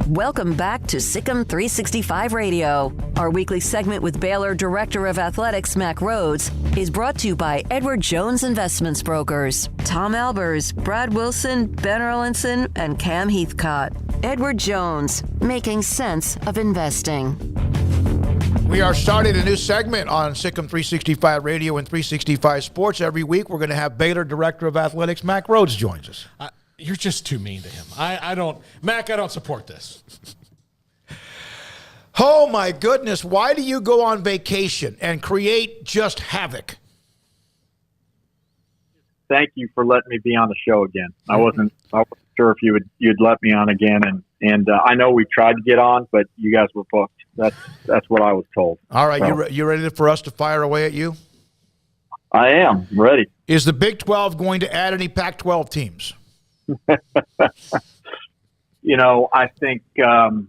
Welcome back to Sikkim 365 Radio. Our weekly segment with Baylor Director of Athletics Mack Rhoades is brought to you by Edward Jones Investments Brokers, Tom Albers, Brad Wilson, Ben Erlinson, and Cam Heathcott. Edward Jones, making sense of investing. We are starting a new segment on Sikkim 365 Radio and 365 Sports. Every week we're going to have Baylor Director of Athletics Mack Rhoades joins us. You're just too mean to him. I don't support this. Oh, my goodness. Why do you go on vacation and create just havoc? Thank you for letting me be on the show again. I wasn't sure if you'd let me on again, and I know we tried to get on, but you guys were booked. That's what I was told. All right, so. You ready for us to fire away at you? I am ready. Is the Big 12 going to add any Pac-12 teams? I think to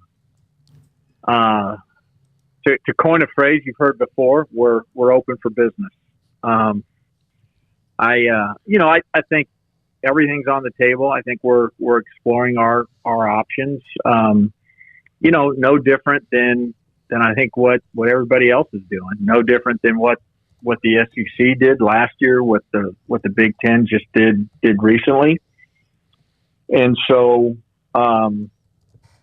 coin a phrase you've heard before, we're open for business. I think everything's on the table. I think we're exploring our options. No different than I think what everybody else is doing. No different than what the SEC did last year, what the Big Ten just did recently. And so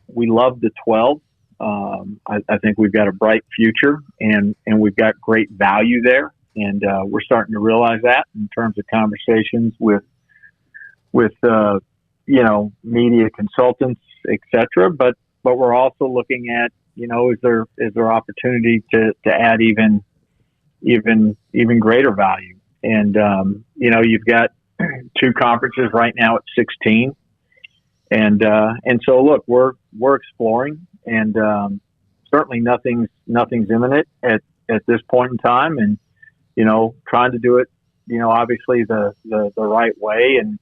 we love the 12. I think we've got a bright future, and we've got great value there. And we're starting to realize that in terms of conversations with media consultants, et cetera. But we're also looking at, is there opportunity to add even greater value? And you've got two conferences right now at 16. And so look, we're exploring, and certainly nothing's imminent at this point in time, and trying to do it, obviously the right way. And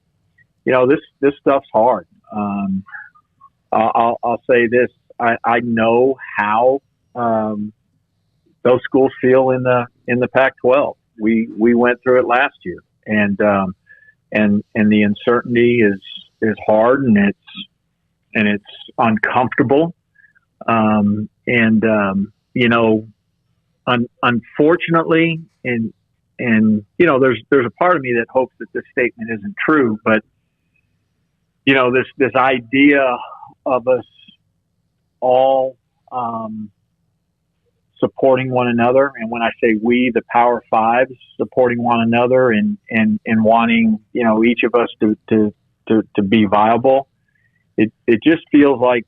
this stuff's hard. I'll say this: I know how those schools feel in the Pac-12. We went through it last year, and the uncertainty is hard, and it's uncomfortable. Unfortunately, and there's a part of me that hopes that this statement isn't true, but this idea of us all supporting one another, and when I say we, the Power Fives supporting one another and wanting each of us to be viable, it just feels like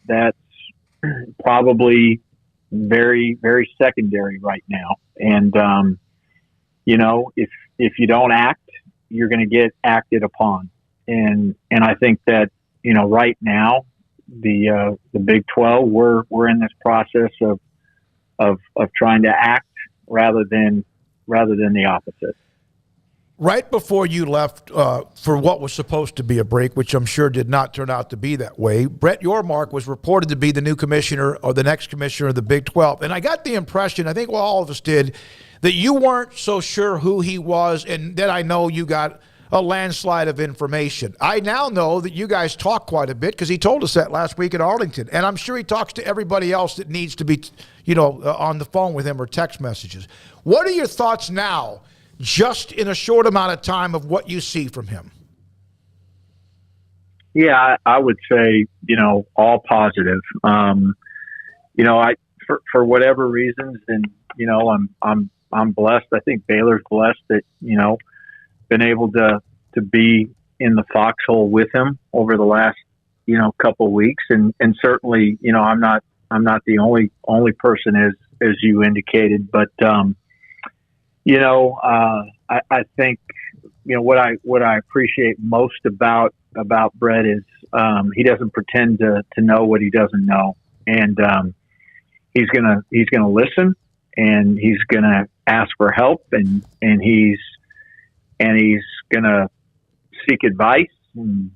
that's probably very, very secondary right now. And if you don't act, you're going to get acted upon. And I think that right now the Big 12, we're in this process of trying to act rather than the opposite. Right before you left for what was supposed to be a break, which I'm sure did not turn out to be that way, Brett Yormark was reported to be the new commissioner or the next commissioner of the Big 12. And I got the impression, I think all of us did, that you weren't so sure who he was, and then I know you got a landslide of information. I now know that you guys talk quite a bit because he told us that last week in Arlington. And I'm sure he talks to everybody else that needs to be, on the phone with him or text messages. What are your thoughts now, just in a short amount of time, of what you see from him? Yeah, I would say, all positive. For whatever reasons, and I'm blessed. I think Baylor's blessed that been able to be in the foxhole with him over the last couple of weeks, and certainly I'm not the only person as you indicated, but I think what I appreciate most about Brett is he doesn't pretend to know what he doesn't know, and he's gonna listen, and he's gonna ask for help, and he's gonna seek advice, and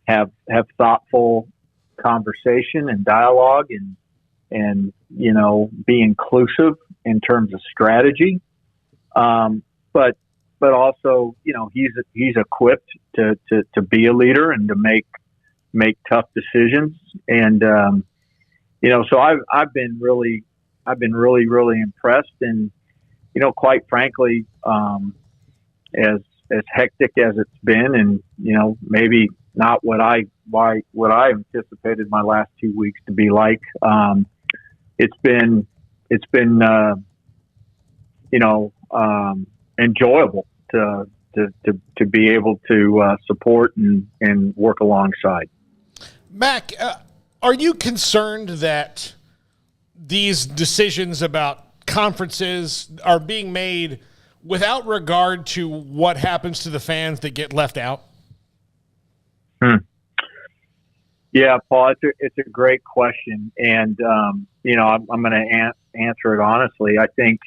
have thoughtful conversation and dialogue, and be inclusive in terms of strategy, but also he's equipped to be a leader and to make make tough decisions. And, so I've been really impressed. And, quite frankly, as hectic as it's been, and, maybe not what I anticipated my last 2 weeks to be like. It's been enjoyable to be able to support and work alongside. Mack, are you concerned that these decisions about conferences are being made without regard to what happens to the fans that get left out? Yeah, Paul, it's a great question. And, I'm going to answer it honestly. I think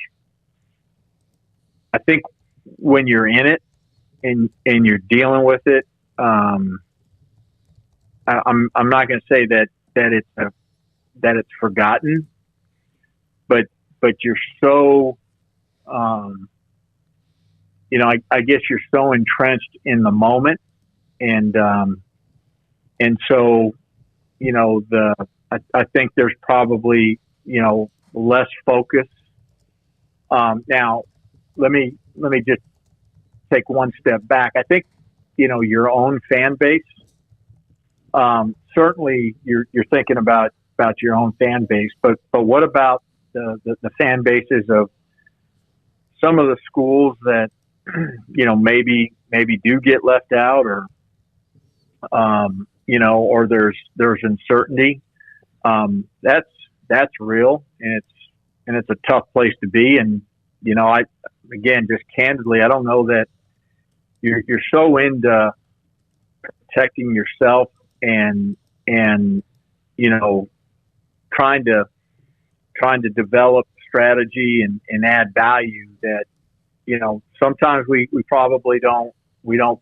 when you're in it and you're dealing with it, I'm not going to say that it's forgotten, but you're so, I guess you're so entrenched in the moment. And so, I think there's probably, less focus. Now let me just take one step back. I think, your own fan base, certainly you're thinking about your own fan base, but what about the fan bases of some of the schools that, maybe do get left out, or, or there's uncertainty. That's real, and it's a tough place to be. And, just candidly, I don't know that you're so into protecting yourself and trying to develop strategy and add value that, sometimes we probably don't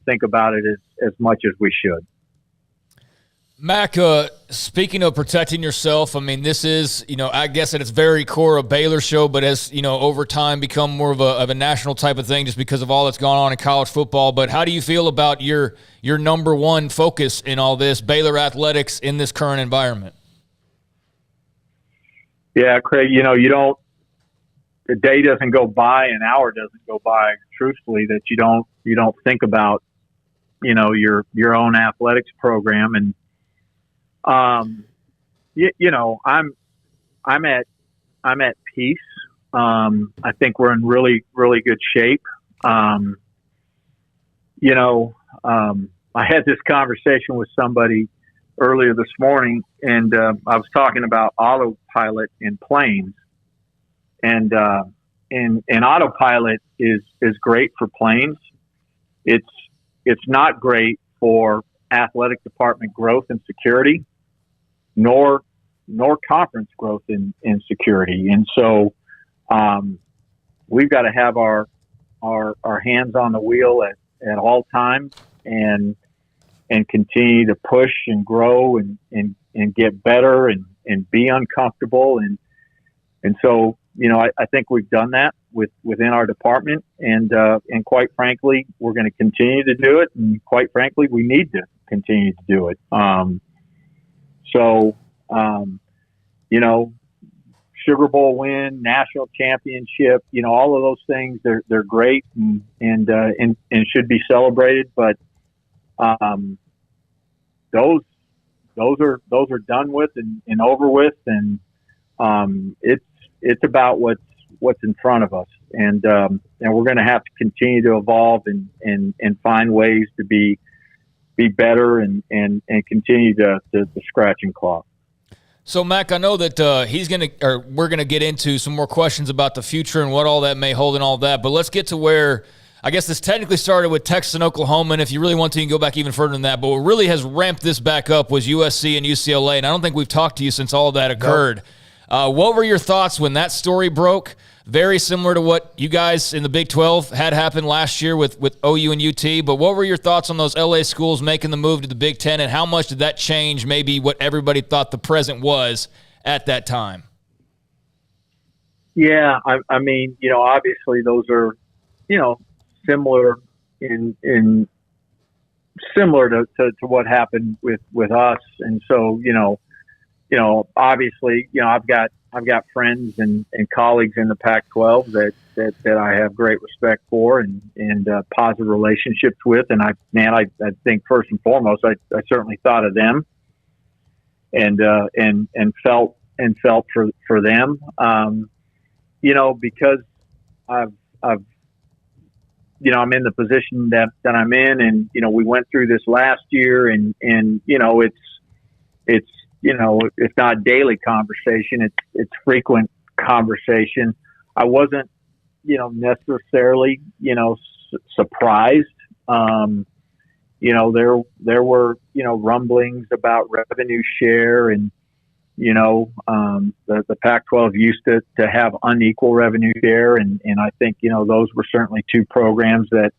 think about it as much as we should. Mack, speaking of protecting yourself, I mean, this is, I guess at its very core a Baylor show, but has, over time become more of a national type of thing just because of all that's gone on in college football. But how do you feel about your number one focus in all this, Baylor athletics, in this current environment? Yeah, Craig, the day doesn't go by, an hour doesn't go by, truthfully, that you don't think about, your own athletics program. And, I'm at peace. I think we're in really, really good shape. I had this conversation with somebody earlier this morning, and I was talking about autopilot in planes, and autopilot is great for planes. It's not great for athletic department growth and security, nor conference growth in security. And so we've got to have our hands on the wheel at all times and continue to push and grow and get better and be uncomfortable. And so, I think we've done that within our department, and quite frankly, we're going to continue to do it. And quite frankly, we need to continue to do it. Sugar Bowl win, national championship, all of those things, they're great and should be celebrated. But those are done with and over with, and it's about what's in front of us, and we're going to have to continue to evolve and find ways to be better and continue to scratch and claw. So, Mack, I know that we're going to get into some more questions about the future and what all that may hold and all that, but let's get to where I guess this technically started with Texas and Oklahoma, and if you really want to, you can go back even further than that, but what really has ramped this back up was USC and UCLA, and I don't think we've talked to you since all of that occurred. Nope. What were your thoughts when that story broke? Very similar to what you guys in the Big 12 had happen last year with OU and UT, but what were your thoughts on those LA schools making the move to the Big 10, and how much did that change maybe what everybody thought the present was at that time? Yeah, I mean, obviously those are, similar in similar to what happened with us. And so, obviously, I've got friends and colleagues in the Pac-12 that I have great respect for and positive relationships with. And I think first and foremost, I certainly thought of them and felt for them, because I'm in the position that I'm in, and we went through this last year, and it's if not daily conversation, it's frequent conversation. I wasn't necessarily surprised. There were rumblings about revenue share, and the Pac-12 used to have unequal revenue share, and I think those were certainly two programs that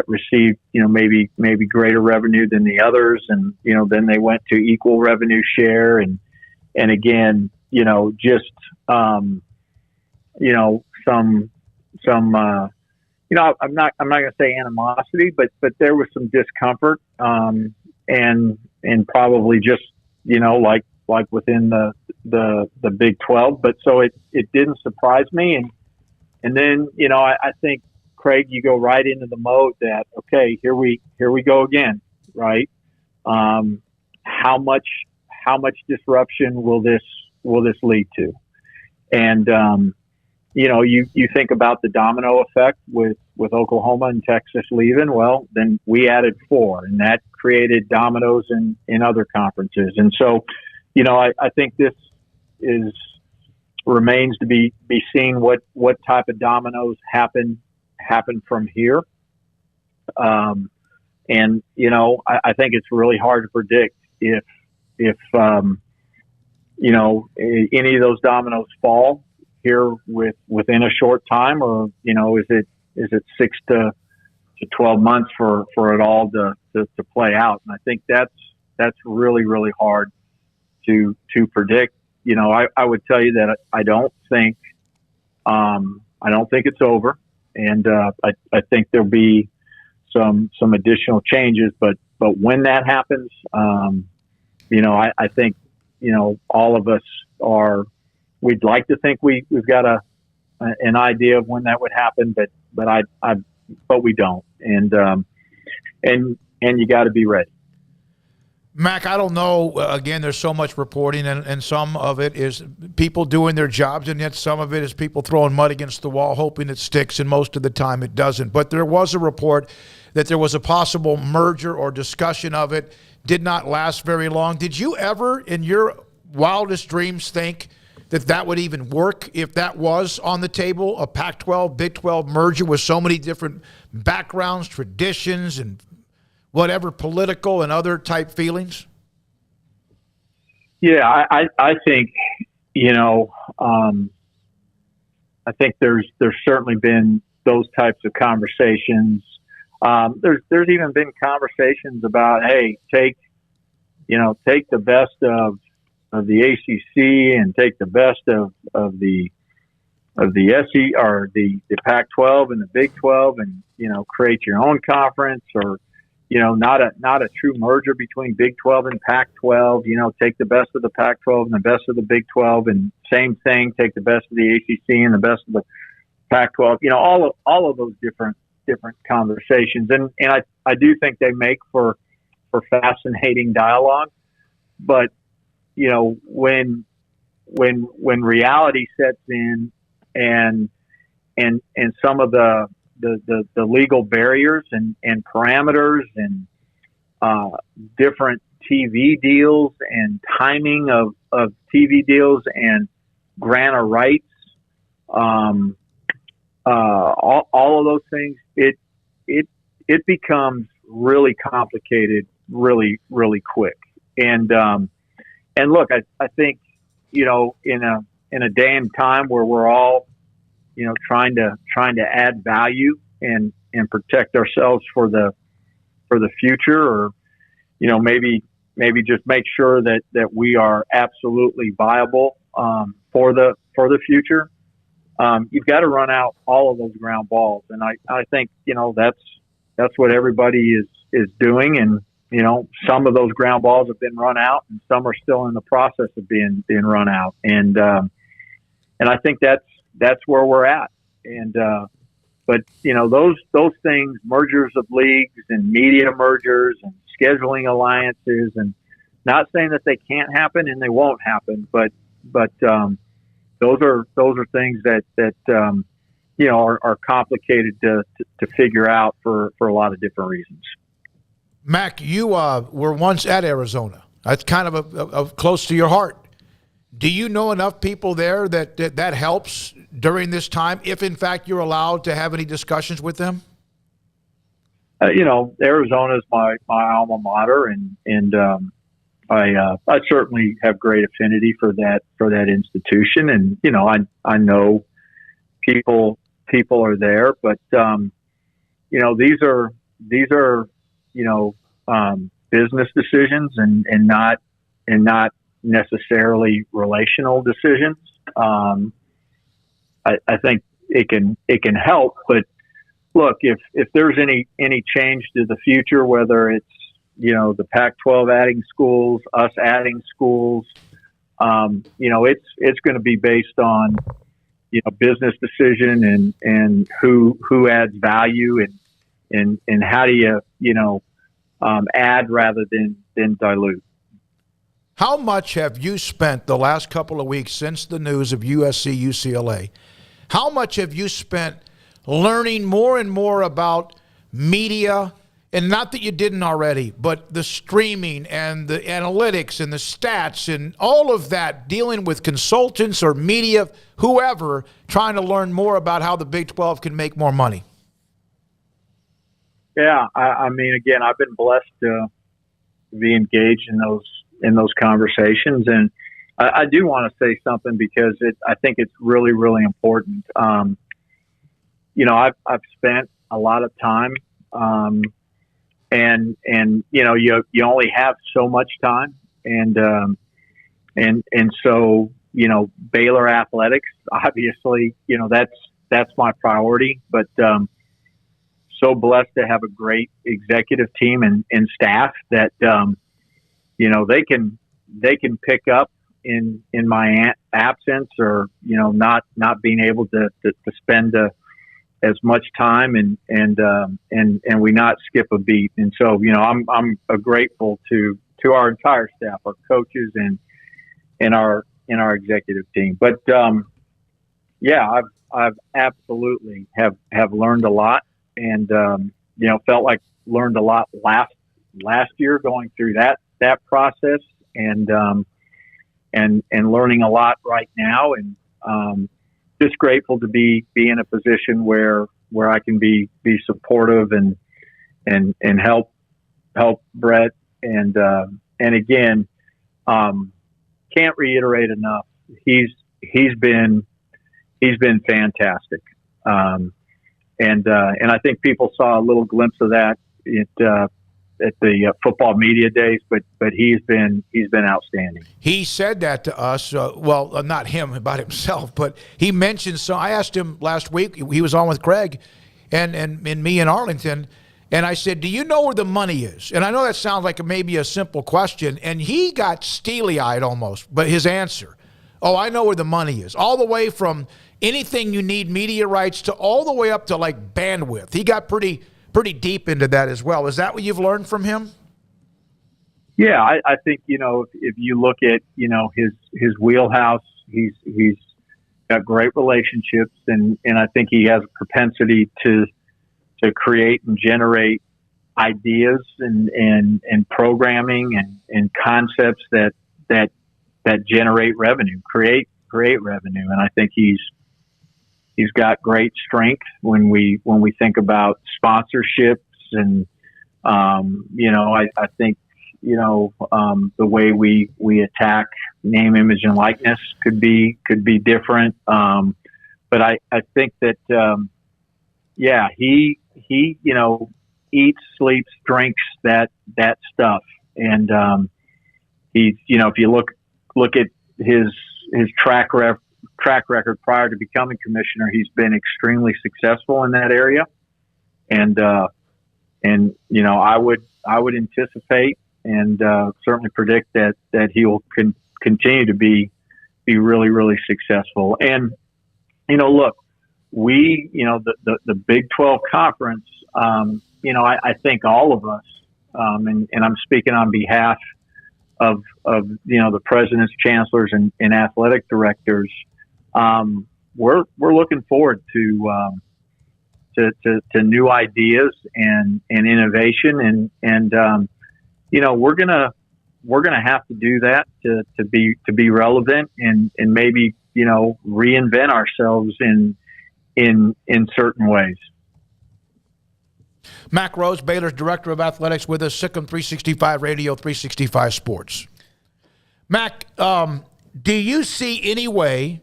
received maybe greater revenue than the others, and then they went to equal revenue share, and again just some I'm not going to say animosity, but there was some discomfort, and probably just like within the Big 12, but so it didn't surprise me, and then I think, Craig, you go right into the mode that, okay, here we go again, right? How much disruption will this lead to? And you think about the domino effect with Oklahoma and Texas leaving. Well, then we added 4, and that created dominoes in other conferences. And so, I think this remains to be seen what type of dominoes happen from here. I think it's really hard to predict if any of those dominoes fall here within a short time, or is it 6 to 12 months for it all to play out. And I think that's really, really hard to predict. I would tell you that I don't think it's over. And I think there'll be some additional changes, but when that happens, I think all of us we'd like to think we've got an idea of when that would happen, but we don't, and you got to be ready. Mac, I don't know. Again, there's so much reporting, and some of it is people doing their jobs, and yet some of it is people throwing mud against the wall, hoping it sticks, and most of the time it doesn't. But there was a report that there was a possible merger or discussion of it, did not last very long. Did you ever, in your wildest dreams, think that would even work if that was on the table, a Pac-12, Big 12 merger with so many different backgrounds, traditions, and whatever political and other type feelings? Yeah, I think, I think there's certainly been those types of conversations. There's even been conversations about, hey, take the best of the ACC and take the best of the SEC or the Pac-12 and the Big 12, and create your own conference, or not a true merger between Big 12 and Pac-12. Take the best of the Pac-12 and the best of the Big 12, and same thing, take the best of the ACC and the best of the Pac-12. All of those different conversations, and I do think they make for fascinating dialogue. But when reality sets in, and some of the legal barriers and parameters and different TV deals and timing of TV deals and grant of rights, all of those things, it becomes really complicated really, really quick. And look, I think, in a day and time where we're all, trying to add value and protect ourselves for the future, or, maybe just make sure that we are absolutely viable, for the future. You've got to run out all of those ground balls. And I think, that's what everybody is doing, and some of those ground balls have been run out, and some are still in the process of being run out, and I think that's where we're at, and but those things, mergers of leagues and media mergers and scheduling alliances, and not saying that they can't happen and they won't happen, but those are things that are complicated to figure out for a lot of different reasons. Mack, you were once at Arizona. That's kind of close to your heart. Do you know enough people there that helps during this time, if in fact you're allowed to have any discussions with them? Arizona is my alma mater, and I certainly have great affinity for that institution, and I know people are there, but these are business decisions and not necessarily relational decisions. I think it can help, but look, if there's any change to the future, whether it's the Pac-12 adding schools, us adding schools, it's going to be based on business decision and who adds value and how do you add rather than dilute. How much have you spent the last couple of weeks since the news of USC UCLA? How much have you spent learning more and more about media? And not that you didn't already, but the streaming and the analytics and the stats and all of that, dealing with consultants or media, whoever, trying to learn more about how the Big 12 can make more money. Yeah, I mean, again, I've been blessed to be engaged in those conversations, and I do want to say something because I think it's really, really important. I've spent a lot of time. And you only have so much time, and so Baylor athletics, obviously, that's my priority. But so blessed to have a great executive team and staff that they can pick up in my absence, or not being able to spend as much time and we not skip a beat. And so, I'm grateful to our entire staff, our coaches and our executive team. But, I've absolutely have learned a lot, and, felt like learned a lot last year going through that process, and learning a lot right now. And, just grateful to be in a position where I can be supportive and help Brett, and again, can't reiterate enough. He's been fantastic, and I think people saw a little glimpse of that at the football media days, but he's been outstanding. He said that to us. Well, not him about himself, but he mentioned. So I asked him last week. He was on with Craig, and me in Arlington, and I said, "Do you know where the money is?" And I know that sounds like maybe a simple question, and he got steely-eyed almost. But his answer, "Oh, I know where the money is. All the way from anything you need media rights to all the way up to like bandwidth." He got pretty deep into that as well. Is that what you've learned from him? Yeah, I think, if you look at, his wheelhouse, he's got great relationships, and I think he has a propensity to create and generate ideas and programming and concepts that generate revenue, create revenue. And I think he's got great strength when we think about sponsorships, and I think the way we attack name, image, and likeness could be different. But I think that he eats, sleeps, drinks that stuff, and he's if you look at his track record prior to becoming commissioner, he's been extremely successful in that area, and I would anticipate and certainly predict that he will continue to be really, really successful. And look, the Big 12 conference, I think all of us, and I'm speaking on behalf of the presidents, chancellors, and athletic directors, we're looking forward to new ideas and innovation, and we're gonna have to do that to be relevant and maybe reinvent ourselves in certain ways. Mack Rhoades, Baylor's Director of Athletics, with us, Sikkim 365 Radio, 365 Sports. Mack, do you see any way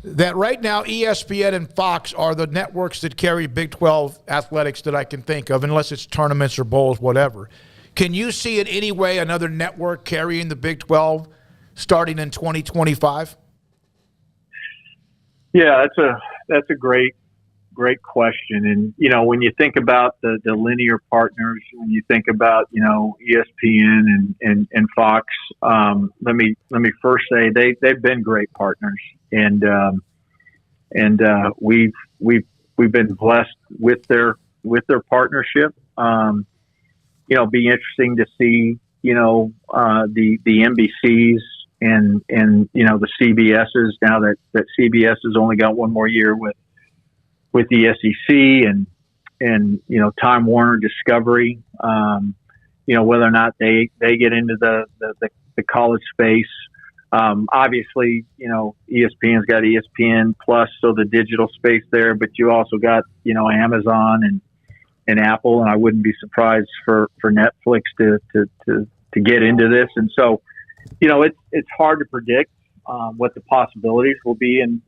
that right now ESPN and Fox are the networks that carry Big 12 athletics that I can think of, unless it's tournaments or bowls, whatever? Can you see in any way another network carrying the Big 12 starting in 2025? Yeah, that's a great question. And when you think about the linear partners, when you think about ESPN and Fox, let me first say they've been great partners, and we've been blessed with their partnership. Be interesting to see the NBCs and the CBSs, now that CBS has only got one more year with the SEC and Time Warner Discovery, whether or not they get into the college space. Obviously, ESPN's got ESPN Plus, so the digital space there, but you also got Amazon and Apple, and I wouldn't be surprised for Netflix to get into this. And so, it's hard to predict what the possibilities will be in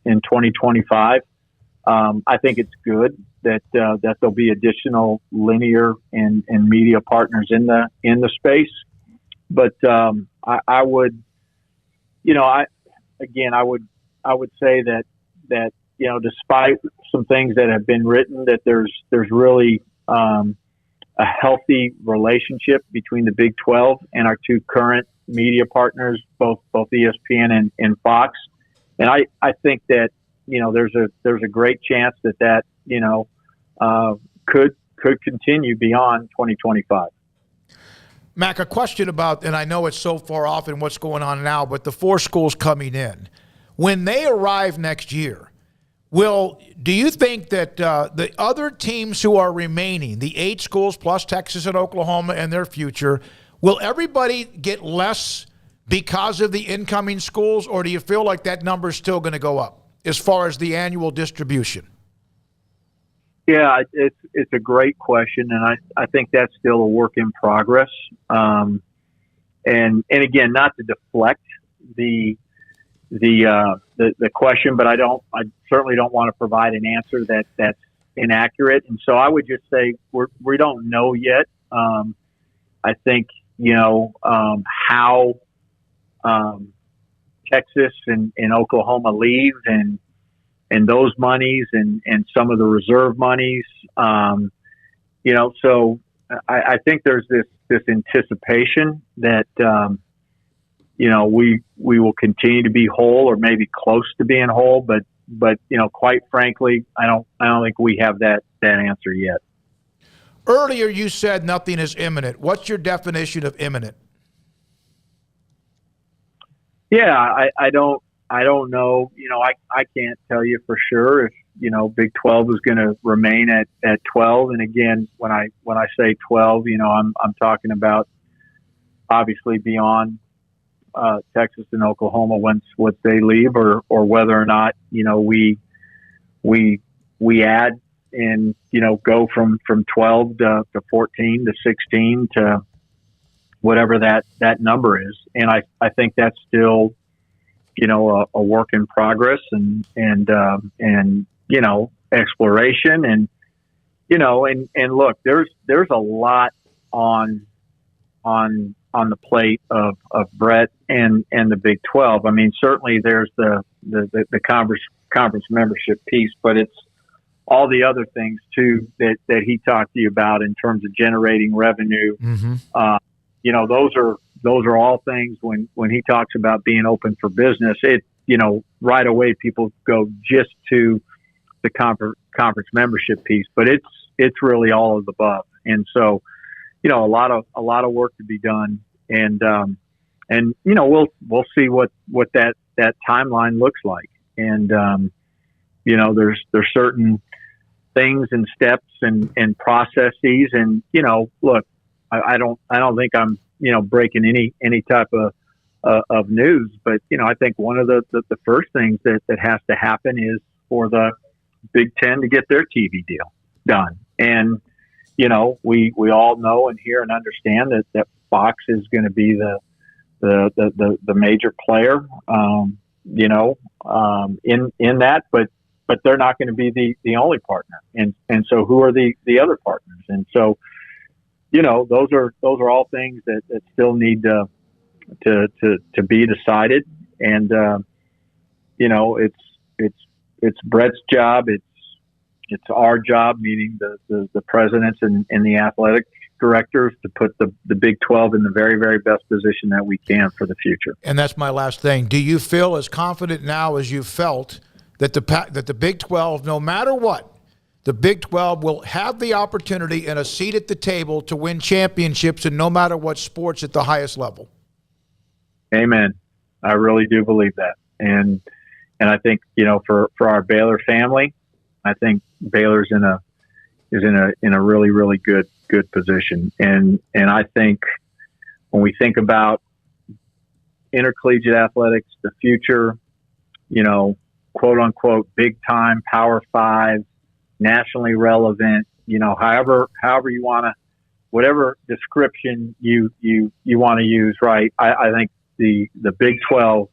2025. I think it's good that there'll be additional linear and media partners in the space. But I would say that despite some things that have been written, that there's really a healthy relationship between the Big 12 and our two current media partners, both ESPN and Fox. And I think that there's a great chance that could continue beyond 2025. Mack, a question about, and I know it's so far off in what's going on now, but the 4 schools coming in, when they arrive next year, do you think that the other teams who are remaining, the 8 schools plus Texas and Oklahoma and their future, will everybody get less because of the incoming schools, or do you feel like that number is still going to go up as far as the annual distribution? Yeah, it's a great question, and I think that's still a work in progress. And again, not to deflect the question, but I certainly don't want to provide an answer that's inaccurate. And so I would just say we don't know yet. I think how Texas and Oklahoma leave and those monies and some of the reserve monies, so I think there's this anticipation that, we will continue to be whole or maybe close to being whole, but quite frankly, I don't think we have that answer yet. Earlier you said nothing is imminent. What's your definition of imminent? Yeah, I don't know. I can't tell you for sure if Big 12 is going to remain at 12. And again, when I say 12, I'm talking about obviously beyond Texas and Oklahoma once they leave, or whether or not we add and go from 12 to 14 to 16 to whatever that number is. And I think that's still a work in progress and exploration and look, there's a lot on the plate of Brett and the Big 12. I mean, certainly there's the conference membership piece, but it's all the other things too that he talked to you about in terms of generating revenue. You know, those are all things when he talks about being open for business, it, you know, right away people go just to the conference membership piece, but it's really all of the above. And so, you know, a lot of work to be done, and you know, we'll see what that timeline looks like. And you know, there's certain things and steps and processes, and you know, look, I don't think I'm, you know, breaking any type of news, but you know, I think one of the first things that has to happen is for the Big Ten to get their TV deal done. And you know, we all know and hear and understand that Fox is going to be the major player, you know, in that, but they're not going to be the only partner. And so who are the other partners? And so, you know, those are all things that still need to be decided. And, you know, it's Brett's job. It's our job, meaning the presidents and the athletic directors, to put the Big 12 in the very, very best position that we can for the future. And that's my last thing. Do you feel as confident now as you felt that the Big 12, no matter what, the Big 12 will have the opportunity and a seat at the table to win championships, and no matter what sports at the highest level? Amen. I really do believe that. And I think, you know, for our Baylor family, I think Baylor's in a really, really good position. And I think when we think about intercollegiate athletics, the future, you know, quote unquote, big time, Power 5, nationally relevant, you know, however you want to, whatever description you want to use, right? I think the Big 12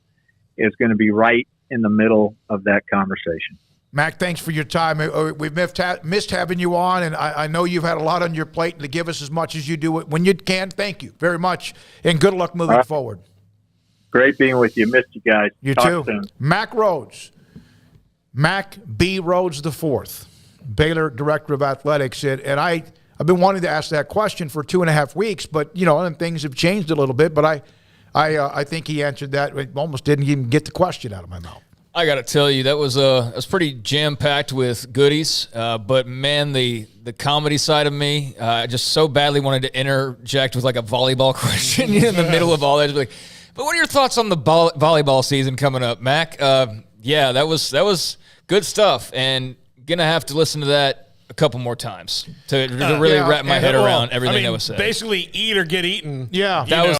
is going to be right in the middle of that conversation. Mack, thanks for your time. We've missed having you on, and I know you've had a lot on your plate, and to give us as much as you do when you can. Thank you very much, and good luck moving forward. Great being with you. Missed you guys. You Talk too. Soon. Mack Rhoades, Mack B. Rhoades IV, Baylor Director of Athletics. And I've been wanting to ask that question for 2.5 weeks, but, you know, and things have changed a little bit, but I think he answered that. It almost didn't even get the question out of my mouth. I got to tell you, that was pretty jam-packed with goodies. But, man, the comedy side of me, I just so badly wanted to interject with, like, a volleyball question in the middle of all that. Like, but what are your thoughts on the volleyball season coming up, Mack? Yeah, that was good stuff, and going to have to listen to that a couple more times to really wrap my head around everything that was said. Basically, eat or get eaten. Yeah. That was